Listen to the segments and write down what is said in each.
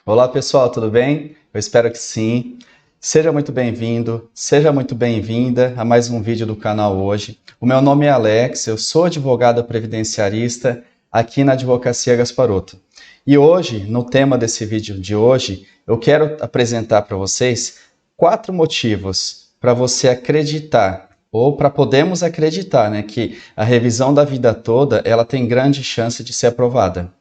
Olá pessoal, tudo bem? Eu espero que sim. Seja muito bem-vindo, seja muito bem-vinda a mais um vídeo do canal hoje. O meu nome é Alex, eu sou advogado previdenciarista aqui na Advocacia Gasparotto. E hoje, no tema desse vídeo de hoje, eu quero apresentar para vocês 4 motivos para você acreditar, ou para podermos acreditar, né, que a revisão da vida toda ela tem grande chance de ser aprovada.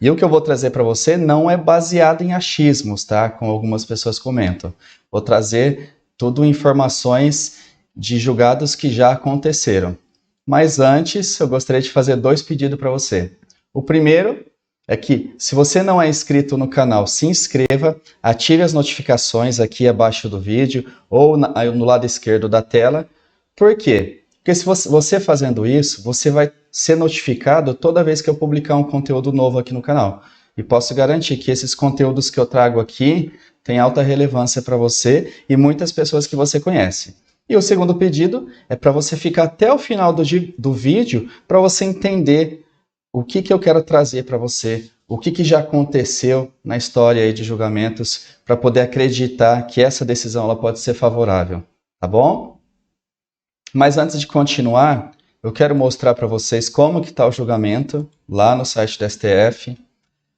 E o que eu vou trazer para você não é baseado em achismos, tá? Como algumas pessoas comentam. Vou trazer tudo informações de julgados que já aconteceram. Mas antes, eu gostaria de fazer 2 pedidos para você. O primeiro é que, se você não é inscrito no canal, se inscreva, ative as notificações aqui abaixo do vídeo ou no lado esquerdo da tela. Por quê? Porque se você fazendo isso, você vai ser notificado toda vez que eu publicar um conteúdo novo aqui no canal. E posso garantir que esses conteúdos que eu trago aqui têm alta relevância para você e muitas pessoas que você conhece. E o segundo pedido é para você ficar até o final do vídeo para você entender o que eu quero trazer para você, o que já aconteceu na história aí de julgamentos para poder acreditar que essa decisão ela pode ser favorável, tá bom? Mas antes de continuar, eu quero mostrar para vocês como que está o julgamento lá no site do STF.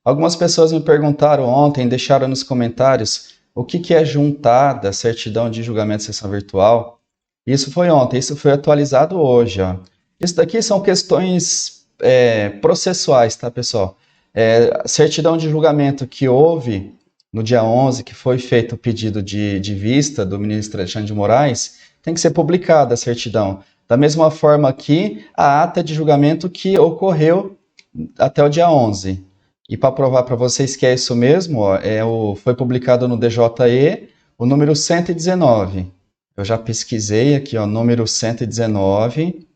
Algumas pessoas me perguntaram ontem, deixaram nos comentários o que é juntada, certidão de julgamento de sessão virtual. Isso foi ontem, isso foi atualizado hoje. Ó. Isso daqui são questões processuais, tá, pessoal? Certidão de julgamento que houve no dia 11, que foi feito o pedido de vista do ministro Alexandre de Moraes, tem que ser publicada a certidão. Da mesma forma que a ata de julgamento que ocorreu até o dia 11. E para provar para vocês que é isso mesmo, ó, foi publicado no DJE o número 119. Eu já pesquisei aqui, ó, número 119,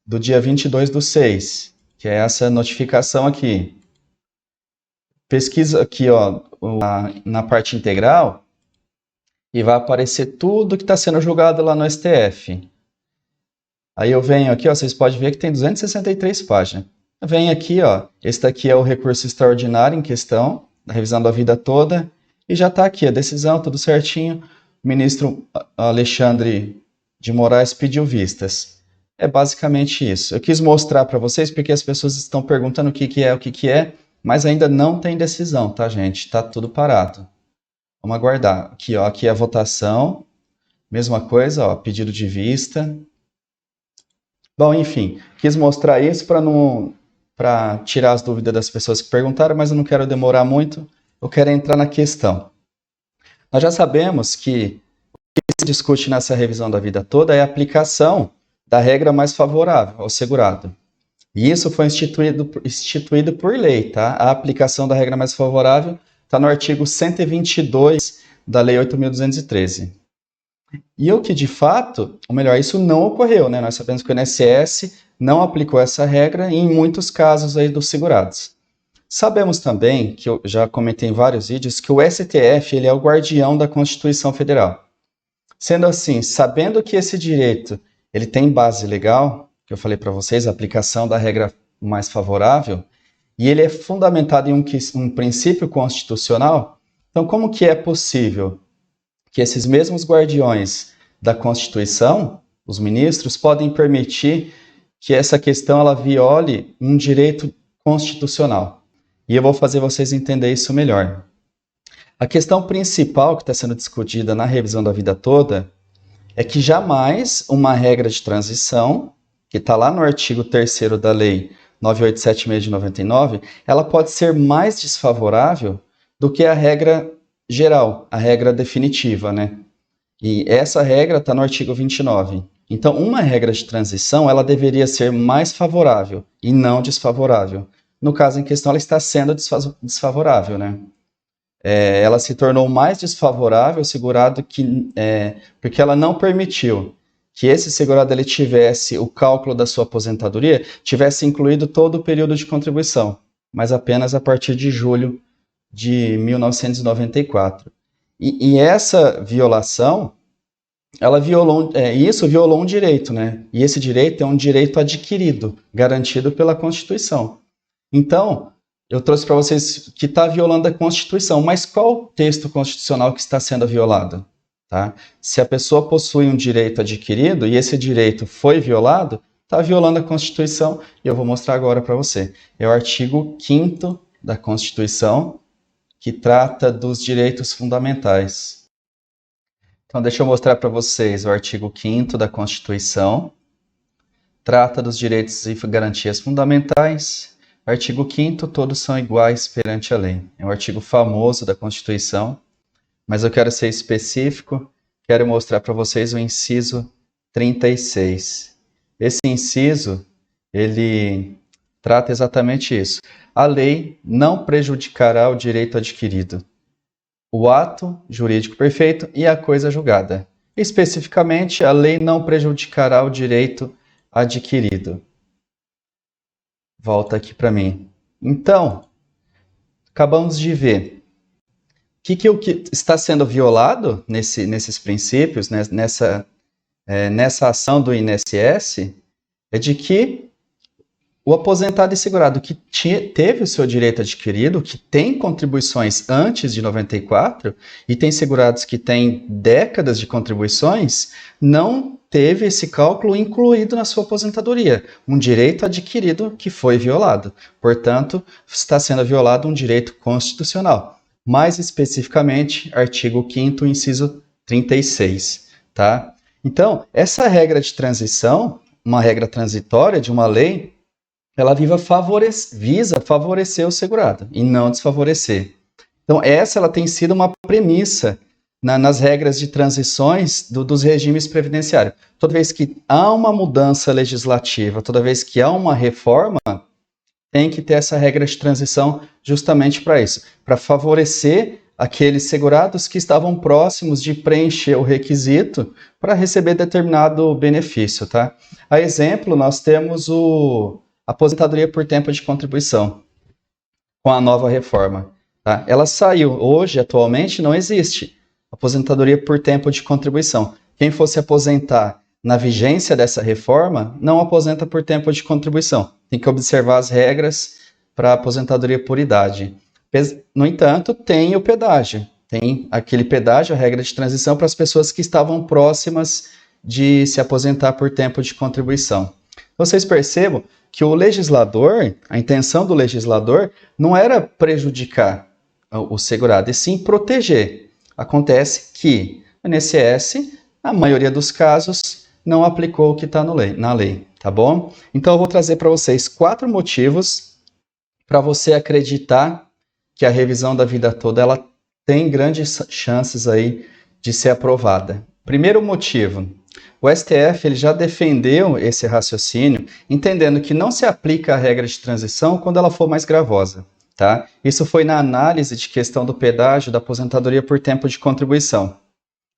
do dia 22/6, que é essa notificação aqui. Pesquisa aqui, ó, na parte integral, e vai aparecer tudo que está sendo julgado lá no STF. Aí eu venho aqui, ó, vocês podem ver que tem 263 páginas. Eu venho aqui, ó, esse daqui é o recurso extraordinário em questão, da revisão da vida toda, e já está aqui a decisão, tudo certinho. O ministro Alexandre de Moraes pediu vistas. É basicamente isso. Eu quis mostrar para vocês porque as pessoas estão perguntando o que é, mas ainda não tem decisão, tá, gente? Tá tudo parado. Vamos aguardar. Aqui, ó, aqui é a votação. Mesma coisa, ó, pedido de vista. Bom, enfim, quis mostrar isso para tirar as dúvidas das pessoas que perguntaram, mas eu não quero demorar muito. Eu quero entrar na questão. Nós já sabemos que o que se discute nessa revisão da vida toda é a aplicação da regra mais favorável ao segurado. E isso foi instituído por lei, tá? A aplicação da regra mais favorável está no artigo 122 da Lei 8.213. E o que de fato, ou melhor, isso não ocorreu, né? Nós sabemos que o INSS não aplicou essa regra em muitos casos aí dos segurados. Sabemos também, que eu já comentei em vários vídeos, que o STF ele é o guardião da Constituição Federal. Sendo assim, sabendo que esse direito ele tem base legal, que eu falei para vocês, a aplicação da regra mais favorável, e ele é fundamentado em um princípio constitucional, então como que é possível que esses mesmos guardiões da Constituição, os ministros, podem permitir que essa questão ela viole um direito constitucional? E eu vou fazer vocês entenderem isso melhor. A questão principal que está sendo discutida na revisão da vida toda é que jamais uma regra de transição, que está lá no artigo 3º da Lei 9876 de 99, ela pode ser mais desfavorável do que a regra geral, a regra definitiva, né? E essa regra está no artigo 29. Então, uma regra de transição, ela deveria ser mais favorável e não desfavorável. No caso em questão, ela está sendo desfavorável, né? Ela se tornou mais desfavorável ao segurado porque ela não permitiu que esse segurado ele tivesse o cálculo da sua aposentadoria, tivesse incluído todo o período de contribuição, mas apenas a partir de julho de 1994. E essa violação, isso violou um direito, né? E esse direito é um direito adquirido, garantido pela Constituição. Então, eu trouxe para vocês que está violando a Constituição. Mas qual texto constitucional que está sendo violado? Tá? Se a pessoa possui um direito adquirido e esse direito foi violado, está violando a Constituição, e eu vou mostrar agora para você. É o artigo 5º da Constituição, que trata dos direitos fundamentais. Então, deixa eu mostrar para vocês o artigo 5º da Constituição, trata dos direitos e garantias fundamentais. Artigo 5º, todos são iguais perante a lei. É um artigo famoso da Constituição, mas eu quero ser específico, quero mostrar para vocês o inciso 36. Esse inciso, ele trata exatamente isso. A lei não prejudicará o direito adquirido, o ato jurídico perfeito e a coisa julgada. Especificamente, a lei não prejudicará o direito adquirido. Volta aqui para mim. Então, acabamos de ver o que está sendo violado nesses princípios, né, nessa ação do INSS, é de que o aposentado e segurado que teve o seu direito adquirido, que tem contribuições antes de 94, e tem segurados que têm décadas de contribuições, não teve esse cálculo incluído na sua aposentadoria, um direito adquirido que foi violado. Portanto, está sendo violado um direito constitucional. Mais especificamente, artigo 5º, inciso 36, tá? Então, essa regra de transição, uma regra transitória de uma lei, ela visa favorecer o segurado e não desfavorecer. Então, ela tem sido uma premissa nas regras de transições dos regimes previdenciários. Toda vez que há uma mudança legislativa, toda vez que há uma reforma, tem que ter essa regra de transição justamente para isso, para favorecer aqueles segurados que estavam próximos de preencher o requisito para receber determinado benefício, tá? A exemplo, nós temos a aposentadoria por tempo de contribuição, com a nova reforma, tá? Ela saiu, hoje, atualmente, não existe aposentadoria por tempo de contribuição. Quem fosse aposentar na vigência dessa reforma, não aposenta por tempo de contribuição. Tem que observar as regras para aposentadoria por idade. No entanto, tem o pedágio. Tem aquele pedágio, a regra de transição para as pessoas que estavam próximas de se aposentar por tempo de contribuição. Vocês percebam que o legislador, a intenção do legislador, não era prejudicar o segurado, e sim proteger. Acontece que o INSS, na maioria dos casos, não aplicou o que está na lei, tá bom? Então eu vou trazer para vocês 4 motivos para você acreditar que a revisão da vida toda ela tem grandes chances aí de ser aprovada. Primeiro motivo, o STF ele já defendeu esse raciocínio, entendendo que não se aplica a regra de transição quando ela for mais gravosa, tá? Isso foi na análise de questão do pedágio da aposentadoria por tempo de contribuição.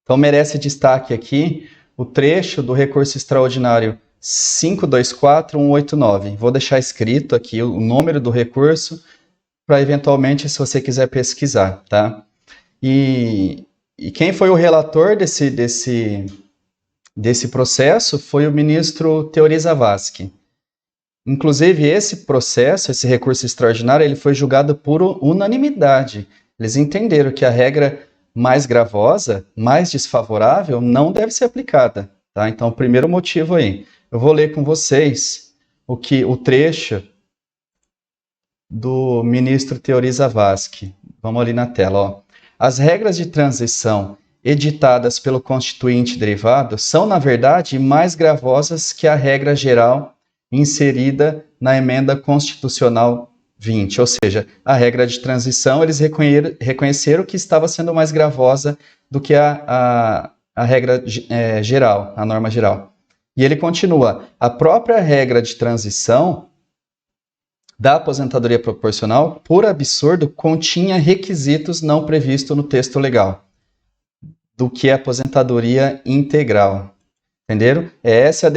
Então merece destaque aqui o trecho do recurso extraordinário 524189. Vou deixar escrito aqui o número do recurso para eventualmente, se você quiser pesquisar, tá? E quem foi o relator desse processo foi o ministro Teori Zavascki. Inclusive, esse processo, esse recurso extraordinário, ele foi julgado por unanimidade. Eles entenderam que a regra mais gravosa, mais desfavorável, não deve ser aplicada, tá? Então, o primeiro motivo aí. Eu vou ler com vocês o trecho do ministro Teori Zavascki. Vamos ali na tela, ó. As regras de transição editadas pelo Constituinte derivado são, na verdade, mais gravosas que a regra geral inserida na emenda constitucional 20, ou seja, a regra de transição, eles reconheceram que estava sendo mais gravosa do que a regra geral, a norma geral. E ele continua, a própria regra de transição da aposentadoria proporcional, por absurdo, continha requisitos não previstos no texto legal, do que é aposentadoria integral. Entenderam? Esse é o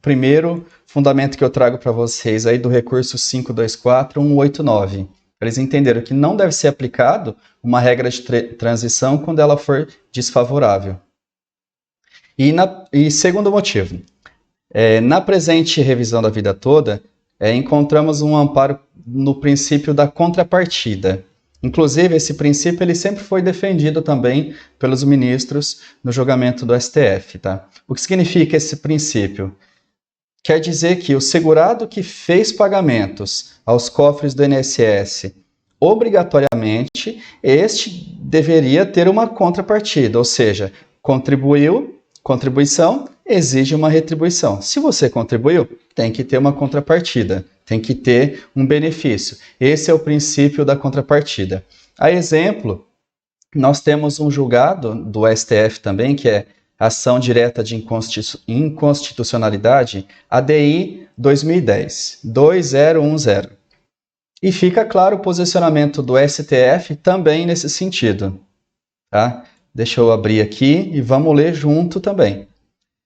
primeiro fundamento que eu trago para vocês aí do recurso 524189. Eles entenderam que não deve ser aplicado uma regra de transição quando ela for desfavorável. E segundo motivo, na presente revisão da vida toda, encontramos um amparo no princípio da contrapartida. Inclusive, esse princípio ele sempre foi defendido também pelos ministros no julgamento do STF. Tá? O que significa esse princípio? Quer dizer que o segurado que fez pagamentos aos cofres do INSS, obrigatoriamente, este deveria ter uma contrapartida, ou seja, contribuição exige uma retribuição. Se você contribuiu, tem que ter uma contrapartida, tem que ter um benefício. Esse é o princípio da contrapartida. A exemplo, nós temos um julgado do STF também, que é Ação Direta de Inconstitucionalidade, ADI 2010, 2010. E fica claro o posicionamento do STF também nesse sentido. Tá? Deixa eu abrir aqui e vamos ler junto também.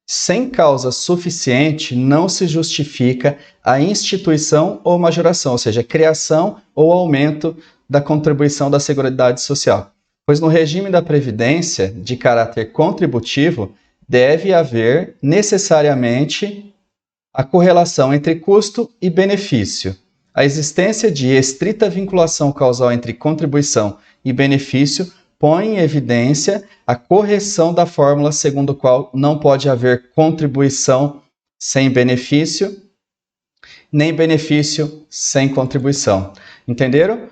Sem causa suficiente, não se justifica a instituição ou majoração, ou seja, criação ou aumento da contribuição da Seguridade Social. Pois no regime da Previdência, de caráter contributivo, deve haver necessariamente a correlação entre custo e benefício. A existência de estrita vinculação causal entre contribuição e benefício põe em evidência a correção da fórmula segundo a qual não pode haver contribuição sem benefício, nem benefício sem contribuição. Entenderam?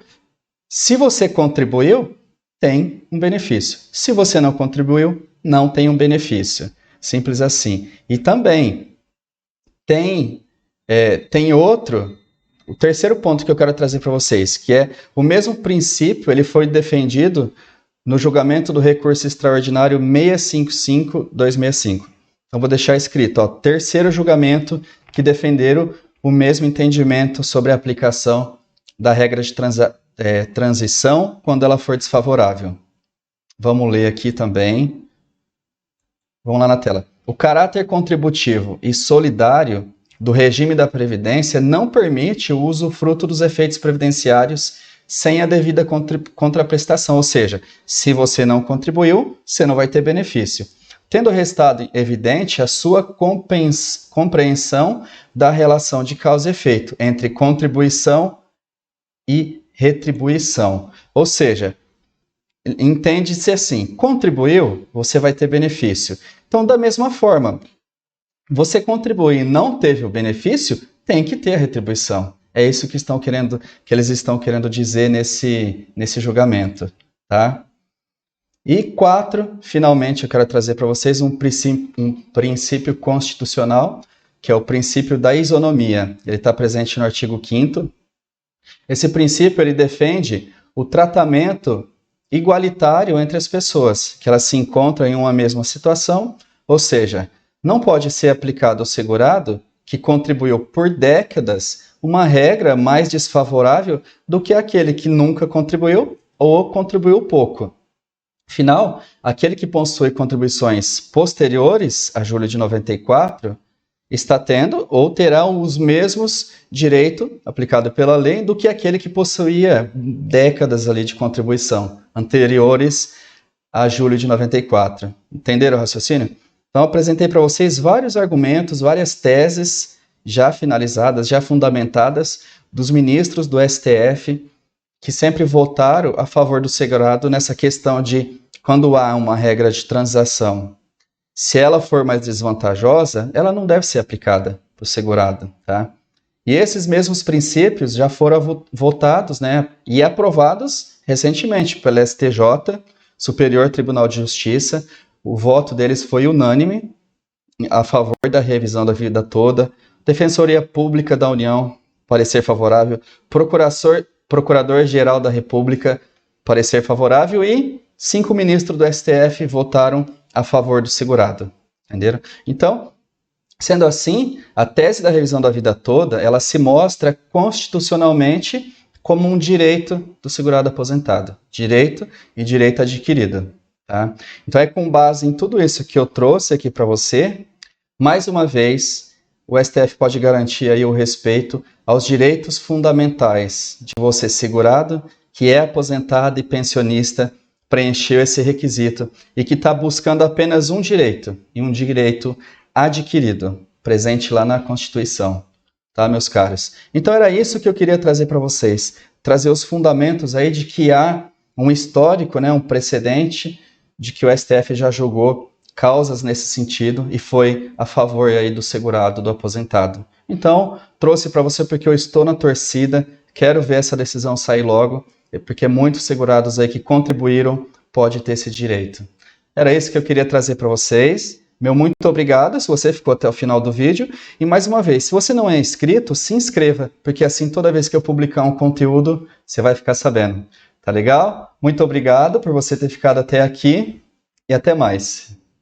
Se você contribuiu, tem um benefício. Se você não contribuiu, não tem um benefício. Simples assim. E também tem outro, o terceiro ponto que eu quero trazer para vocês, que é o mesmo princípio, ele foi defendido no julgamento do recurso extraordinário 655-265. Então, vou deixar escrito, ó, terceiro julgamento que defenderam o mesmo entendimento sobre a aplicação da regra de transição quando ela for desfavorável. Vamos ler aqui também. Vamos lá na tela. O caráter contributivo e solidário do regime da Previdência não permite o usufruto dos efeitos previdenciários sem a devida contraprestação, ou seja, se você não contribuiu, você não vai ter benefício. Tendo restado evidente a sua compreensão da relação de causa e efeito entre contribuição e retribuição. Ou seja, entende-se assim, contribuiu, você vai ter benefício. Então, da mesma forma, você contribuiu e não teve o benefício, tem que ter a retribuição. É isso que eles estão querendo dizer nesse julgamento, tá? E 4, finalmente, eu quero trazer para vocês um princípio constitucional, que é o princípio da isonomia. Ele está presente no artigo 5º. Esse princípio ele defende o tratamento igualitário entre as pessoas, que elas se encontram em uma mesma situação, ou seja, não pode ser aplicado ao segurado que contribuiu por décadas uma regra mais desfavorável do que aquele que nunca contribuiu ou contribuiu pouco. Afinal, aquele que possui contribuições posteriores a julho de 94 está tendo ou terá os mesmos direitos aplicados pela lei do que aquele que possuía décadas ali de contribuição anteriores a julho de 94. Entenderam o raciocínio? Então, eu apresentei para vocês vários argumentos, várias teses já finalizadas, já fundamentadas, dos ministros do STF, que sempre votaram a favor do segurado nessa questão de, quando há uma regra de transação, se ela for mais desvantajosa, ela não deve ser aplicada para o segurado, tá? E esses mesmos princípios já foram votados, né, e aprovados recentemente pelo STJ, Superior Tribunal de Justiça. O voto deles foi unânime a favor da revisão da vida toda. Defensoria Pública da União, parecer favorável. Procurador-Geral da República, parecer favorável. E 5 ministros do STF votaram a favor do segurado. Entenderam? Então, sendo assim, a tese da revisão da vida toda, ela se mostra constitucionalmente como um direito do segurado aposentado. Direito e direito adquirido. Tá? Então, é com base em tudo isso que eu trouxe aqui para você, mais uma vez, o STF pode garantir aí o respeito aos direitos fundamentais de você segurado, que é aposentado e pensionista, preencheu esse requisito e que está buscando apenas um direito, e um direito adquirido, presente lá na Constituição. tá, meus caros? Então era isso que eu queria trazer para vocês, trazer os fundamentos aí de que há um histórico, né, um precedente de que o STF já julgou causas nesse sentido e foi a favor aí do segurado, do aposentado. Então, trouxe para você porque eu estou na torcida, quero ver essa decisão sair logo, porque muitos segurados aí que contribuíram podem ter esse direito. Era isso que eu queria trazer para vocês. Meu muito obrigado se você ficou até o final do vídeo. E mais uma vez, se você não é inscrito, se inscreva, porque assim toda vez que eu publicar um conteúdo, você vai ficar sabendo. Tá legal? Muito obrigado por você ter ficado até aqui e até mais.